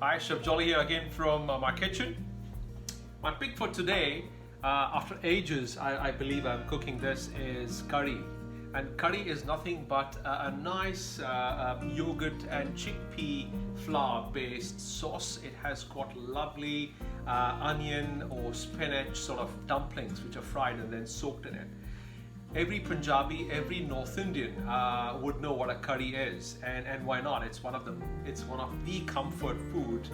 Hi, Chef Jolly here again from my kitchen. My pick for today, after ages, I believe I'm cooking this, is curry. And curry is nothing but a nice yogurt and chickpea flour based sauce. It has got lovely onion or spinach sort of dumplings which are fried and then soaked in it. Every Punjabi, every North Indian would know what a curry is, and why not? It's one of the comfort food,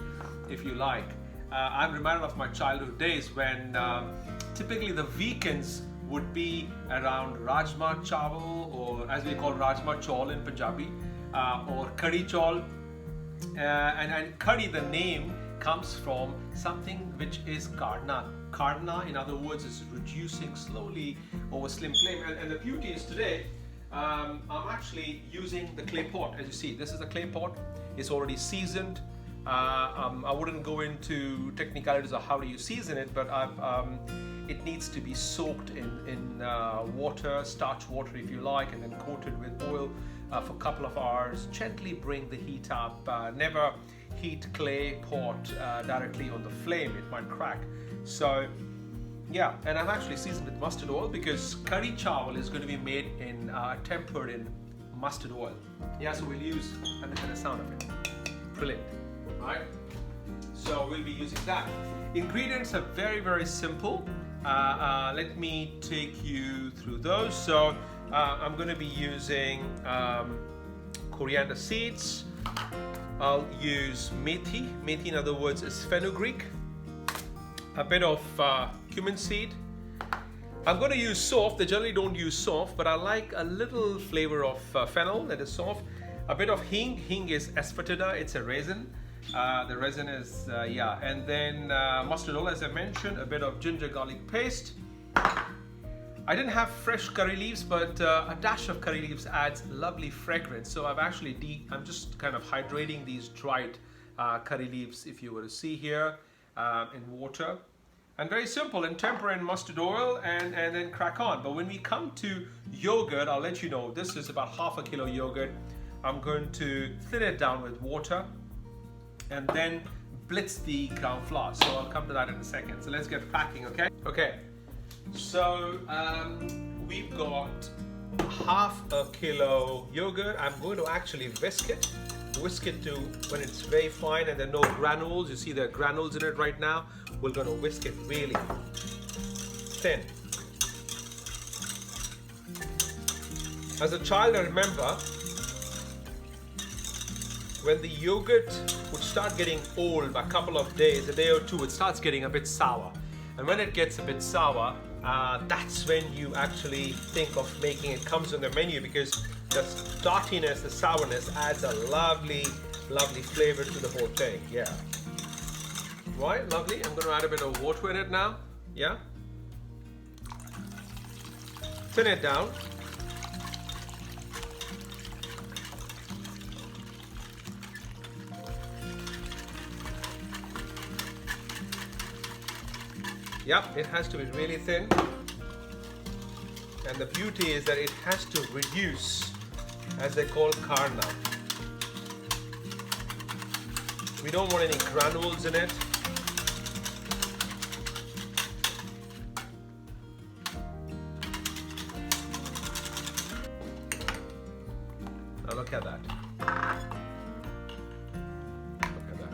if you like. I'm reminded of my childhood days when typically the weekends would be around rajma chawal, or as we call rajma chawl in Punjabi, or curry chawl. And curry, the name comes from something which is karna. Karna, in other words, is reducing slowly over slim flame. And the beauty is today, I'm actually using the clay pot. As you see, this is a clay pot. It's already seasoned. I wouldn't go into technicalities of how do you season it, but it needs to be soaked in water, starch water if you like, and then coated with oil for a couple of hours. Gently bring the heat up. Never heat clay pot directly on the flame, it might crack. So yeah, and I've actually seasoned with mustard oil because curry chawal is going to be made in tempered in mustard oil. Yeah, so we'll use, and the sound of it, brilliant, right? So we'll be using that. Ingredients are very, very simple. Let me take you through those. So I'm going to be using coriander seeds. I'll use methi. Methi, in other words, is fenugreek. A bit of cumin seed. I'm going to use soft. They generally don't use soft, but I like a little flavor of fennel that is soft. A bit of hing. Hing is asafoetida. It's a resin. The resin is, yeah. And then mustard oil, as I mentioned. A bit of ginger garlic paste. I didn't have fresh curry leaves, but a dash of curry leaves adds lovely fragrance. So I'm just kind of hydrating these dried curry leaves, if you were to see here, in water. And very simple, and temper in mustard oil and then crack on. But when we come to yogurt, I'll let you know, this is about half a kilo yogurt. I'm going to thin it down with water and then blitz the ground flour. So I'll come to that in a second. So let's get cracking, okay? Okay. So we've got half a kilo yogurt. I'm going to actually whisk it to when it's very fine and there are no granules. You see there are granules in it right now. We're going to whisk it really thin. As a child, I remember when the yogurt would start getting old by a couple of days, a day or two, it starts getting a bit sour. And when it gets a bit sour, that's when you actually think of making it. Comes on the menu because the startiness, the sourness adds a lovely, lovely flavor to the whole thing. Yeah. Right, lovely. I'm going to add a bit of water in it now. Yeah. Thin it down. Yep, it has to be really thin. And the beauty is that it has to reduce, as they call karna. We don't want any granules in it. Now look at that. Look at that.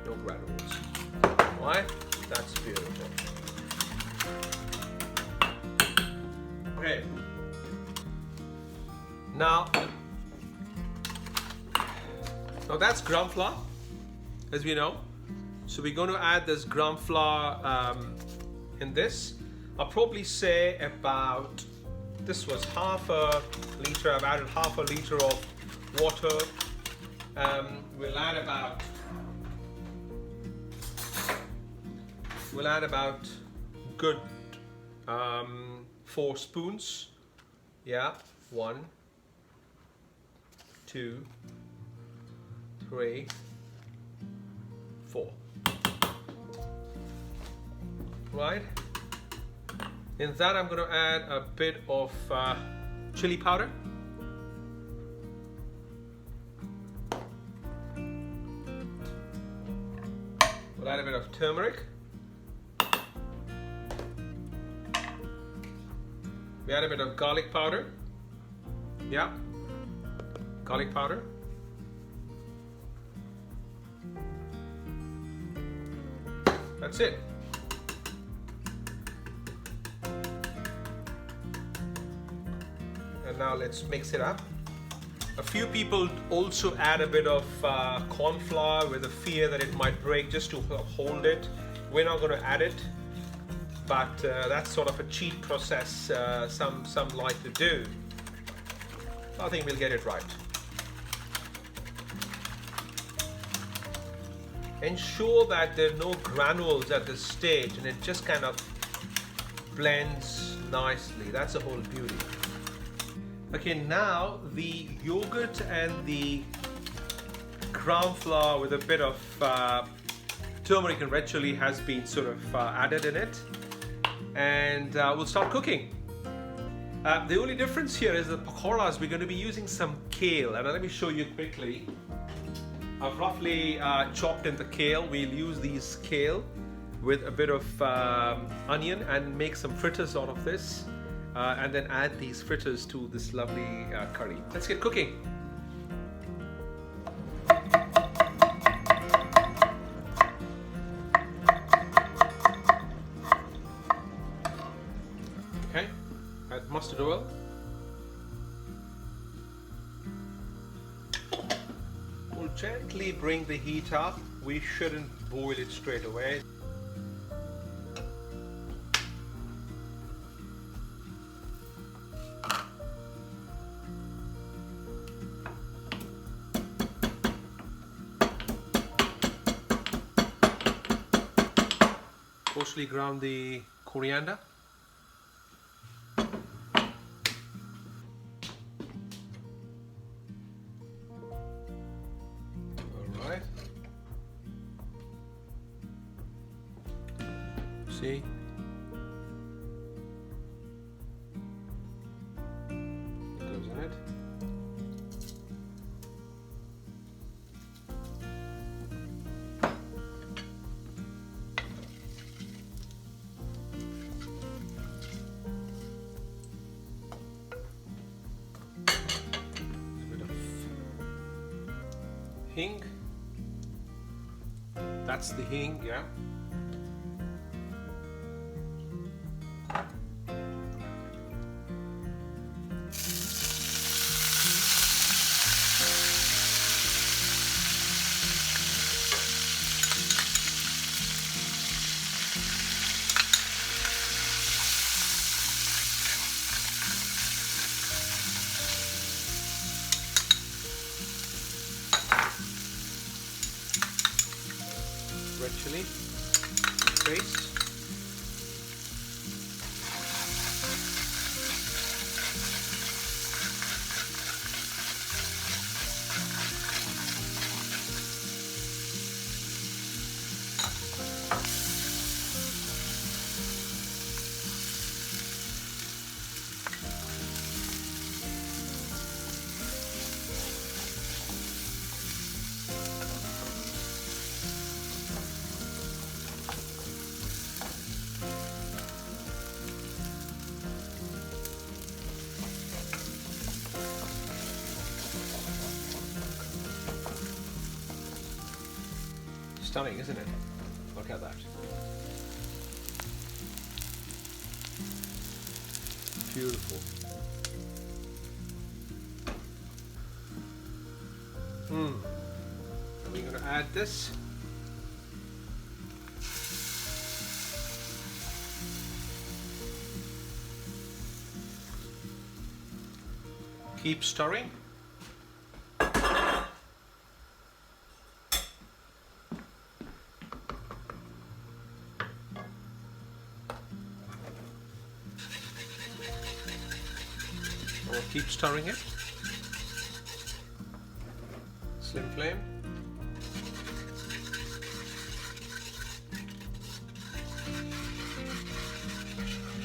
No granules. Why? That's beautiful. Okay. Now that's ground flour, as we know. So we're going to add this ground flour in this. I'll probably say about, this was half a liter. I've added half a liter of water. We'll add about good 4 spoons. Yeah, 1, 2, 3, 4. Right. In that, I'm going to add a bit of chili powder. We'll add a bit of turmeric. We add a bit of garlic powder. Yeah, garlic powder. That's it. And now let's mix it up. A few people also add a bit of corn flour with a fear that it might break, just to hold it. We're not going to add it, but that's sort of a cheat process some like to do. I think we'll get it right. Ensure that there are no granules at this stage and it just kind of blends nicely. That's the whole beauty. Okay, now the yogurt and the ground flour with a bit of turmeric and red chili has been sort of added in it, and we'll start cooking. The only difference here is the pakoras, we're going to be using some kale, and let me show you quickly. I've roughly chopped in the kale. We'll use these kale with a bit of onion and make some fritters out of this, and then add these fritters to this lovely curry. Let's get cooking. Okay, add mustard oil. We'll gently bring the heat up. We shouldn't boil it straight away. Coarsely ground the coriander. Alright. See? It goes in it. Hing. That's the hing, yeah. Red chili paste. Stunning, isn't it? Look at that. Beautiful. And we're going to add this. Keep stirring. Or keep stirring it. Slim flame.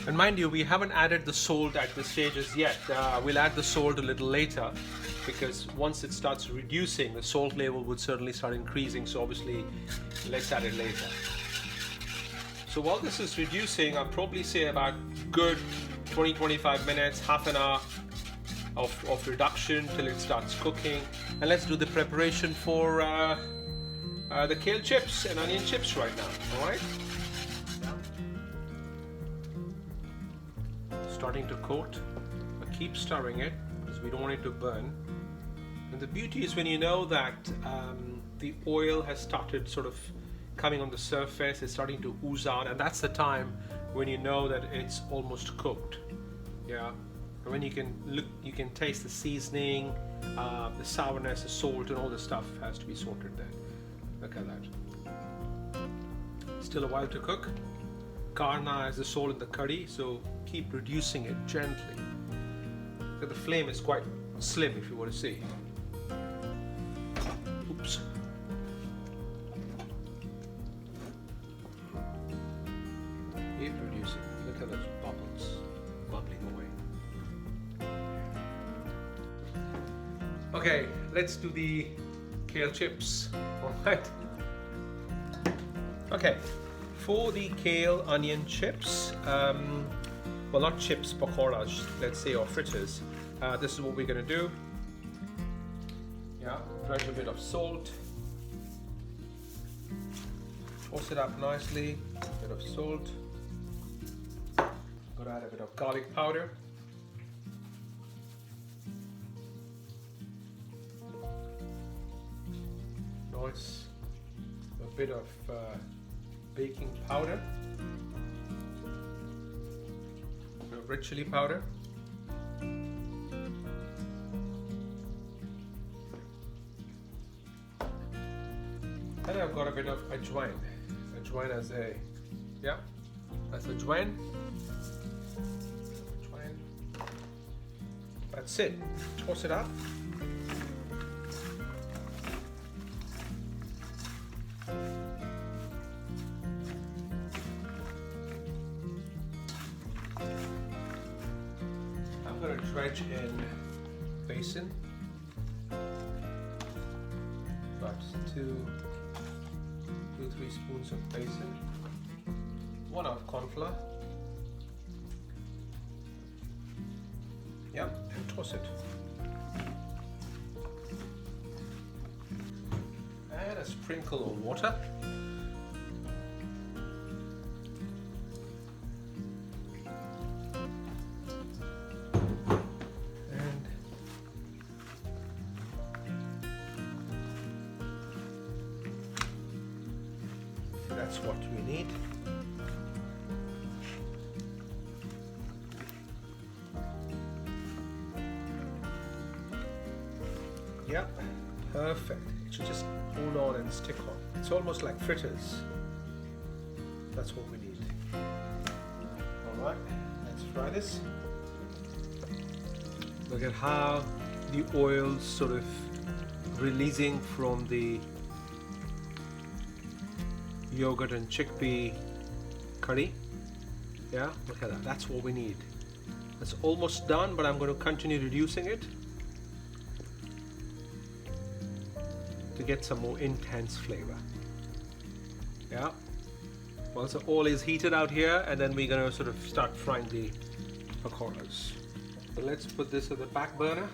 And mind you, we haven't added the salt at this stage as yet. We'll add the salt a little later. because once it starts reducing, the salt level would certainly start increasing. So obviously, let's add it later. So while this is reducing, I'll probably say about good 20-25 minutes, half an hour of reduction till it starts cooking. And let's do the preparation for the kale chips and onion chips right now. All right. Starting to coat, but keep stirring it because we don't want it to burn. And the beauty is when you know that the oil has started sort of coming on the surface, it's starting to ooze out, and that's the time when you know that it's almost cooked. Yeah, and when you can look, you can taste the seasoning, the sourness, the salt, and all the stuff has to be sorted there. Look at that. Still a while to cook. Karna is the salt in the curry, so keep reducing it gently. But the flame is quite slim if you want to see. Oops. Keep reducing. Look at those bubbles bubbling away. Okay, let's do the kale chips. All right. Okay. For the kale onion chips, well, not chips, pakodas, let's say, or fritters, this is what we're going to do. Yeah, brush a bit of salt, toss it up nicely, a bit of salt, got to add a bit of garlic powder, nice, a bit of baking powder, red chili powder, and I've got a bit of ajwain. Ajwain as a, yeah, that's ajwain. Ajwain. That's it. Toss it up. I'm going to dredge in basin, about 2-3 spoons of basin, 1 of corn flour, yeah, and toss it. And a sprinkle of water. That's what we need. Yeah, perfect. It should just hold on and stick on. It's almost like fritters. That's what we need. Alright, let's fry this. Look at how the oil's sort of releasing from the yogurt and chickpea curry. Yeah, look at that. That's what we need. It's almost done, but I'm going to continue reducing it to get some more intense flavor. Yeah. Well, so oil is heated out here, and then we're going to sort of start frying the pakoras. So let's put this at the back burner.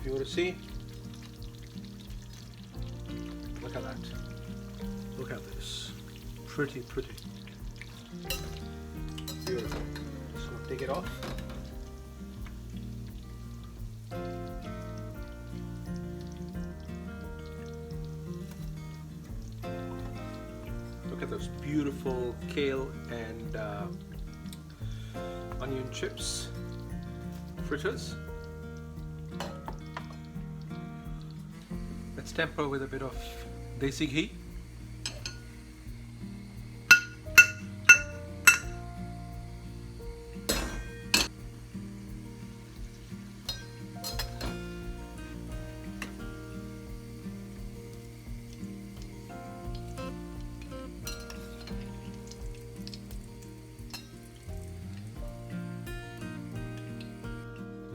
You want to see? Look at that. Look at this. Pretty, pretty. Beautiful. Just going to take it off. Look at those beautiful kale and onion chips, fritters. Let's temper with a bit of desi ghee.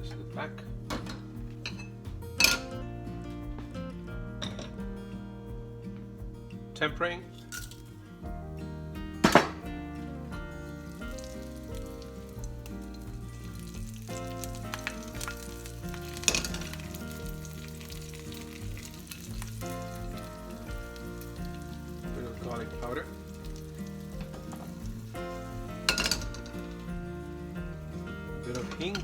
This is the back. Tempering. Bit of garlic powder. Bit of hing.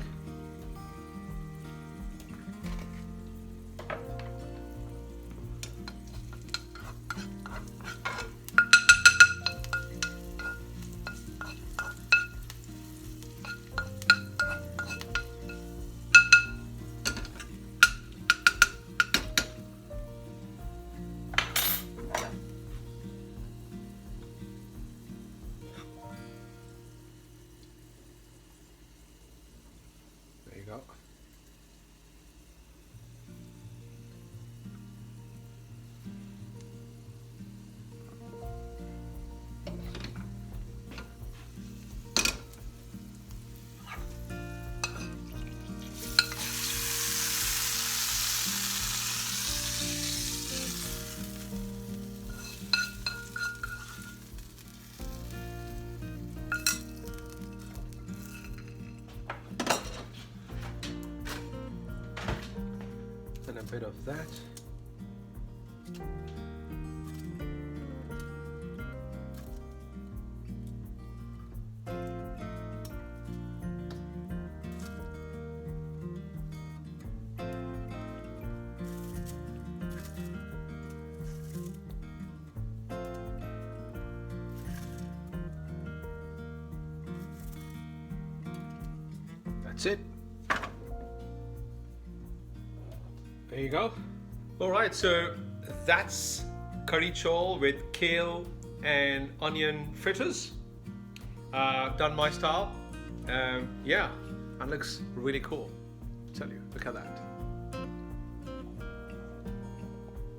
There you go. And a bit of that. That's it. There you go. All right, so that's curry chol with kale and onion fritters, done my style. Yeah, and looks really cool. I tell you, look at that.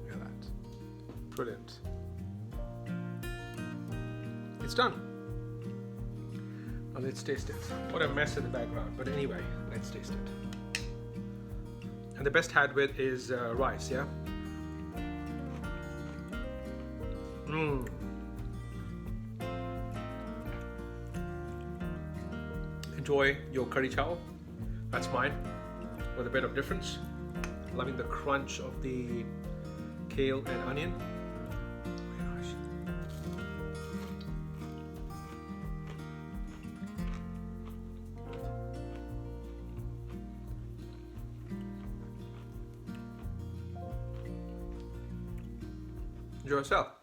Look at that. Brilliant. It's done. Now let's taste it. What a mess in the background, but anyway, let's taste it. And the best had with is rice, yeah? Enjoy your curry chow. That's mine, with a bit of difference. Loving the crunch of the kale and onion. Oh my gosh. Enjoy yourself.